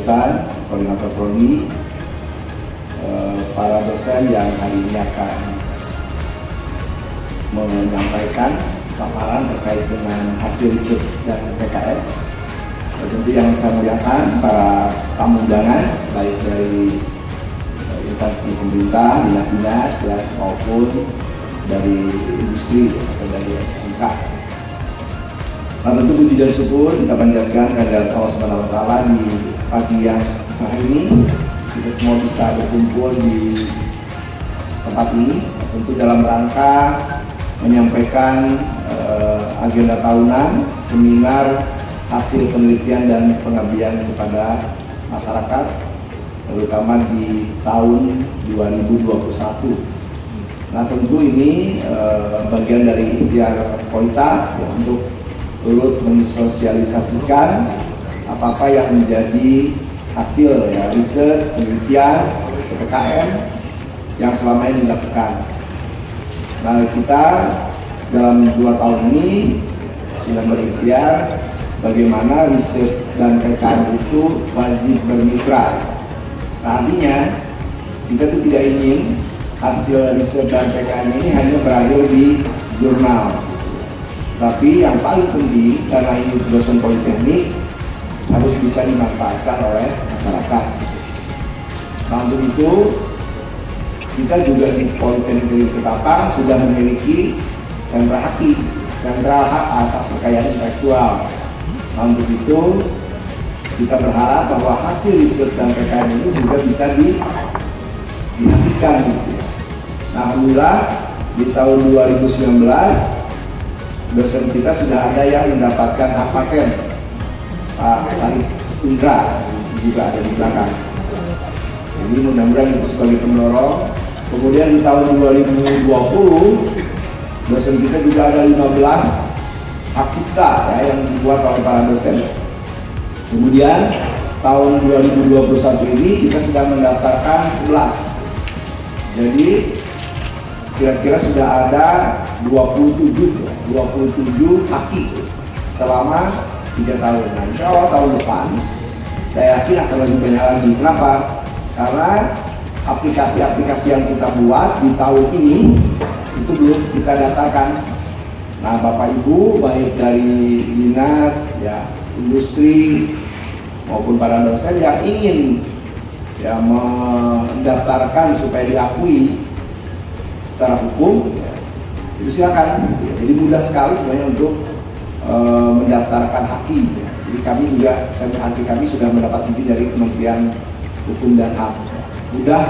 Jurusan, Koordinator Prodi, para dosen yang hari ini akan menyampaikan paparan terkait dengan hasil riset dan PKN. Tentu yang saya muliakan para tamu undangan, baik dari instansi pemerintah, dinas-dinas, ya, maupun dari industri atau dari SMK. Nah, tentu puji dan syukur kita panjatkan kehadirat Allah Subhanahu wa Ta'ala di pagi yang cerah ini. Kita semua bisa berkumpul di tempat ini, tentu dalam rangka menyampaikan agenda tahunan seminar hasil penelitian dan pengabdian kepada masyarakat, terutama di tahun 2021. Nah, tentu ini bagian dari ikhtiar Koita, ya, untuk turut mensosialisasikan apa-apa yang menjadi hasil, ya, riset, penelitian, PPKN yang selama ini dilakukan. Nah, kita dalam 2 tahun ini sudah berikhtiar bagaimana riset dan PPKN itu wajib bermitra. Nah, artinya kita tuh tidak ingin hasil riset dan PPKN ini hanya berakhir di jurnal. Tapi yang paling penting, karena ini dosen politeknik, harus bisa dimanfaatkan oleh masyarakat. Nah, untuk itu kita juga di Politeknik Ketapang sudah memiliki sentra HAKI, sentra hak atas kekayaan intelektual. Nah, untuk itu kita berharap bahwa hasil riset dan PKN ini juga bisa dihentikan. Nah, alhamdulillah di tahun 2019 dosen kita sudah ada yang mendapatkan hak paten. Pak Sarif Indra juga ada di belakang. Jadi mudah-mudahan itu sebagai pendorong. Kemudian di tahun 2020 dosen kita juga ada 15 hak cipta, ya, yang dibuat oleh para dosen. Kemudian tahun 2021 ini kita sedang mendaftarkan 11. Jadi kira-kira sudah ada 27 HAKI selama 3 tahun. Nah, insya Allah tahun depan saya yakin akan lebih banyak lagi. Kenapa? Karena aplikasi-aplikasi yang kita buat di tahun ini itu belum kita daftarkan. Nah, Bapak Ibu baik dari dinas, ya, industri maupun para dosen yang ingin, ya, mendaftarkan supaya diakui secara hukum, ya, itu silakan. Jadi mudah sekali sebenarnya untuk mendaftarkan HAKI. Ya. Jadi kami juga, sentra HAKI kami sudah mendapat izin dari Kementerian Hukum dan HAM. Ya. Mudah.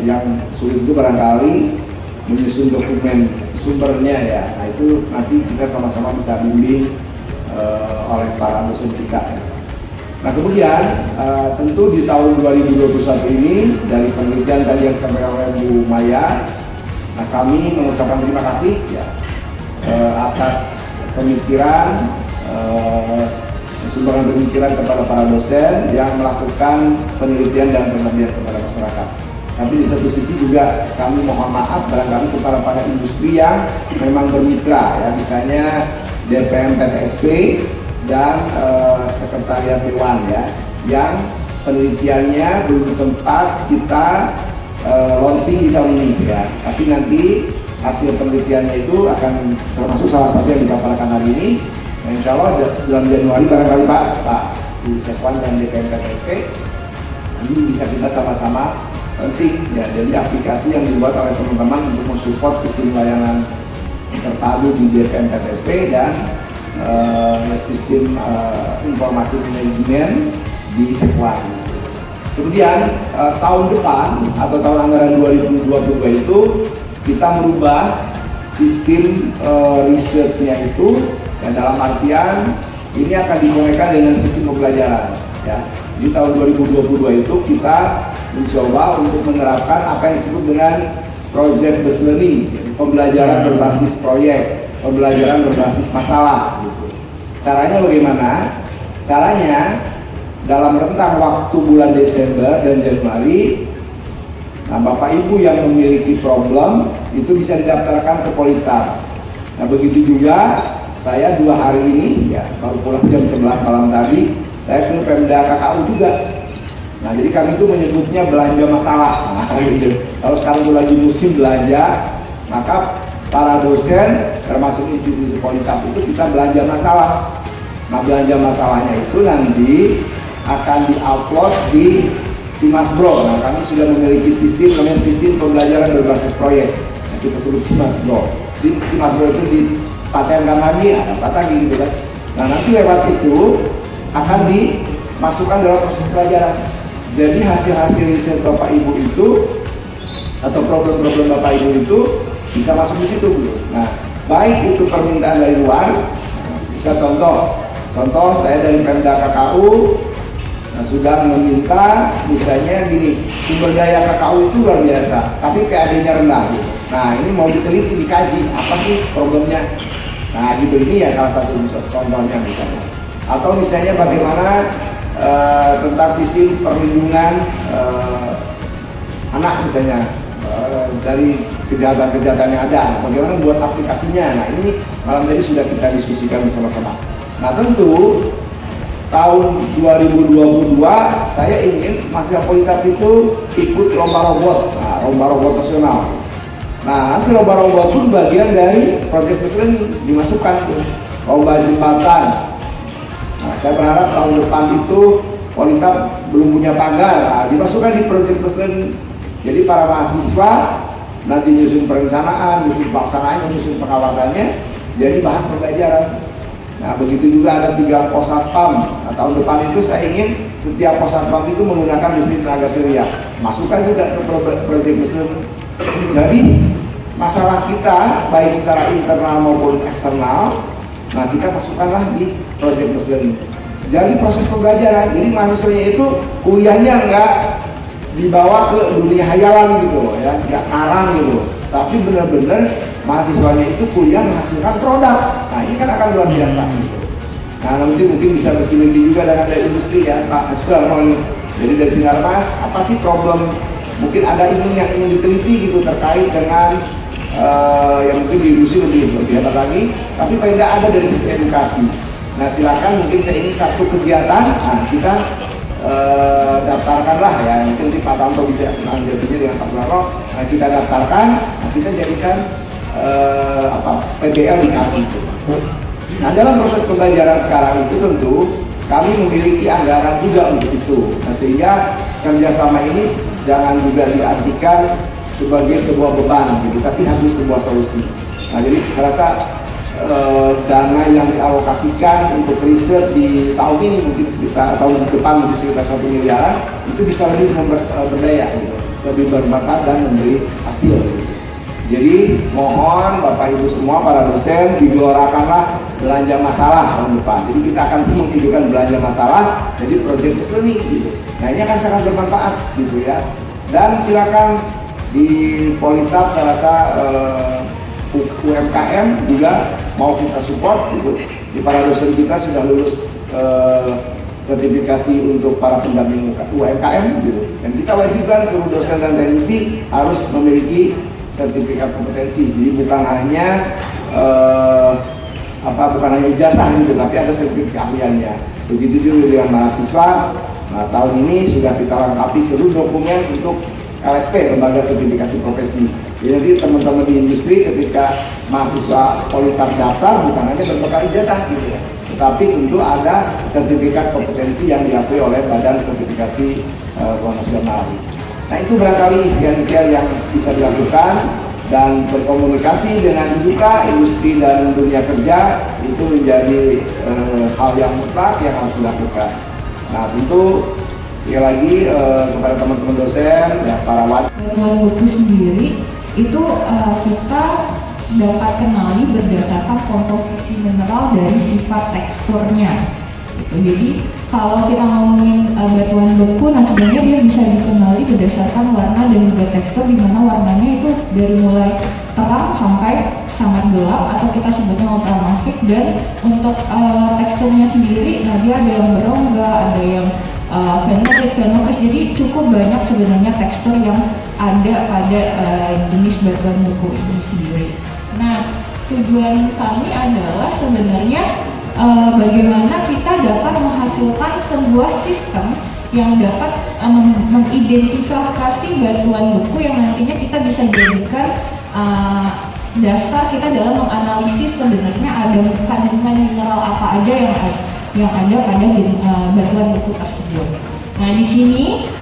Yang sulit itu barangkali menyusun dokumen sumbernya, ya. Nah, itu nanti kita sama-sama bisa bimbing oleh para dosen kita. Ya. Nah, kemudian tentu di tahun 2021 ini dari penelitian tadi yang disampaikan oleh Bu Maya, nah, kami mengucapkan terima kasih, ya, atas pemikiran, sumbangan pemikiran kepada para dosen yang melakukan penelitian dan pengabdian kepada masyarakat. Tapi di satu sisi juga kami mohon maaf barangkali kepada para industri yang memang bermitra, ya, misalnya DPM PTSP dan Sekretariat Dewan, ya, yang penelitiannya belum sempat kita launching di tahun ini, ya. Tapi nanti hasil penelitiannya itu akan termasuk salah satu yang dikabarkan hari ini. Nah, insya Allah bulan Januari barangkali Pak di Sekwan dan DPM PTSP ini bisa kita sama-sama launching, ya. Jadi aplikasi yang dibuat oleh teman-teman untuk mensupport sistem layanan terpadu di DPM PTSP dan sistem informasi manajemen di Sekwan. Kemudian tahun depan atau tahun anggaran 2022 itu kita merubah sistem risetnya itu, yang dalam artian ini akan dikonekkan dengan sistem pembelajaran, ya. Di tahun 2022 itu kita mencoba untuk menerapkan apa yang disebut dengan project based learning, pembelajaran berbasis proyek, pembelajaran berbasis masalah, gitu. Caranya bagaimana? Caranya dalam rentang waktu bulan Desember dan Januari, nah, Bapak Ibu yang memiliki problem itu bisa didaftarkan ke Polita. Nah, begitu juga saya 2 hari ini, ya, baru pulang jam 11 malam tadi, saya ke Pemda KKU juga. Nah, jadi kami itu menyebutnya belanja masalah. Nah, gitu. Kalau sekarang itu lagi musim belanja, maka para dosen termasuk institusi Politab itu kita belanja masalah. Nah, belanja masalahnya itu nanti akan diupload di Simasbro. Nah, kami sudah memiliki sistem namanya sistem pembelajaran berbasis proyek. Nah, kita sebut Simasbro. Di Simasbro itu dipatenkan kami, ada patang gitu kan. Nah, nanti lewat itu akan dimasukkan dalam proses pelajaran. Jadi hasil-hasil riset Bapak Ibu itu atau problem-problem Bapak Ibu itu bisa masuk di situ dulu. Nah, baik itu permintaan dari luar, bisa contoh saya dari Pemda KKU sudah meminta misalnya gini, sumber daya KKU itu luar biasa, tapi PAD-nya rendah gitu. Nah, ini mau diteliti, dikaji apa sih problemnya. Nah, gitu, ini ya salah satu contohnya misalnya. Atau misalnya bagaimana tentang sistem perlindungan anak misalnya dari kejahatan-kejahatan yang ada, bagaimana buat aplikasinya. Nah, ini malam tadi sudah kita diskusikan bersama-sama. Nah, tentu tahun 2022 saya ingin mahasiswa Politab itu ikut lomba robot, lomba robot nasional. Nah, nanti lomba robot pun bagian dari proyek presiden dimasukkan tuh, lomba jembatan. Nah, saya berharap tahun depan itu Politab belum punya pagar, dimasukkan di proyek presiden. Jadi para mahasiswa nanti nyusun perencanaan, nyusun pelaksanaan, nyusun pengawasannya, jadi bahan pembelajaran. Nah, begitu juga ada 3 pos satpam. Nah, tahun depan itu saya ingin setiap pos satpam itu menggunakan listrik tenaga surya. Masukkan juga ke proyek presiden. Jadi masalah kita baik secara internal maupun eksternal, nah kita masukkanlah di proyek presiden. Jadi proses pembelajaran, jadi mahasiswanya itu kuliahnya enggak dibawa ke dunia hayalan gitu ya, nggak ngarang gitu, tapi benar-benar mahasiswanya itu kuliah menghasilkan produk. Nah, ini kan akan luar biasa gitu. Nah, nanti mungkin bisa bersinergi juga dengan dari industri ya, Pak Asgar. Jadi dari Sinarmas, apa sih problem? Mungkin ada ilmu yang ingin diteliti gitu terkait dengan yang mungkin di industri lebih hebat lagi, tapi paling tidak ada dari sisi edukasi. Nah, silakan mungkin saya ingin satu kegiatan, nah kita daftarkanlah ya, mungkin nanti Pak Tanto bisa mengambilnya dengan Pak Laro. Nah, kita daftarkan, nah kita jadikan PBL di kami itu. Nah, dalam proses pembelajaran sekarang itu tentu kami memiliki anggaran juga untuk itu. Nah, sehingga kerjasama ini jangan juga diartikan sebagai sebuah beban gitu, tapi harus sebuah solusi. Nah, jadi saya rasa dana yang dialokasikan untuk riset di tahun ini mungkin sekitar tahun depan mungkin sekitar 1 miliar itu bisa lebih berdaya gitu, lebih bermanfaat dan memberi hasil gitu. Jadi mohon Bapak Ibu semua para dosen digelorakanlah belanja masalah tahun depan. Jadi kita akan menghidupkan belanja masalah jadi proyek learning gitu. Nah, ini akan sangat bermanfaat gitu ya. Dan silakan di Politab saya rasa UMKM juga mau kita support gitu. Di para dosen kita sudah lulus sertifikasi untuk para pendamping UMKM gitu. Dan kita wajibkan seluruh dosen dan teknisi harus memiliki sertifikat kompetensi. Jadi bukan hanya bukan hanya ijazah gitu, tapi ada sertifikat keahliannya. Begitu juga dengan mahasiswa. Nah, tahun ini sudah kita lengkapi seluruh dokumen untuk LSP, lembaga sertifikasi profesi. Jadi teman-teman di industri ketika mahasiswa Politab daftar bukan hanya berbekal ijazah gitu ya, tetapi tentu ada sertifikat kompetensi yang diakui oleh Badan Sertifikasi Nasional. Nah, itu barangkali ikhtiar yang bisa dilakukan, dan berkomunikasi dengan industri dan dunia kerja itu menjadi hal yang mutlak yang harus dilakukan. Nah, tentu sekali lagi kepada teman-teman dosen ya, para wadah. Dengan buku sendiri itu kita dapat kenali berdasarkan komposisi mineral dari sifat teksturnya. Jadi kalau kita ngomongin batuan beku, nah sebenarnya dia bisa dikenali berdasarkan warna dan juga tekstur, di mana warnanya itu dari mulai terang sampai sangat gelap atau kita sebutnya ultramafic. Dan untuk teksturnya sendiri, nah dia ada yang berongga, ada yang fenolid, jadi cukup banyak sebenarnya tekstur yang ada pada jenis batuan beku itu sendiri. Nah, tujuan kami adalah sebenarnya bagaimana kita dapat menghasilkan sebuah sistem yang dapat mengidentifikasi batuan beku yang nantinya kita bisa jadikan dasar kita dalam menganalisis sebenarnya ada kandungan mineral apa aja yang ada pada batuan beku tersebut. Nah, di sini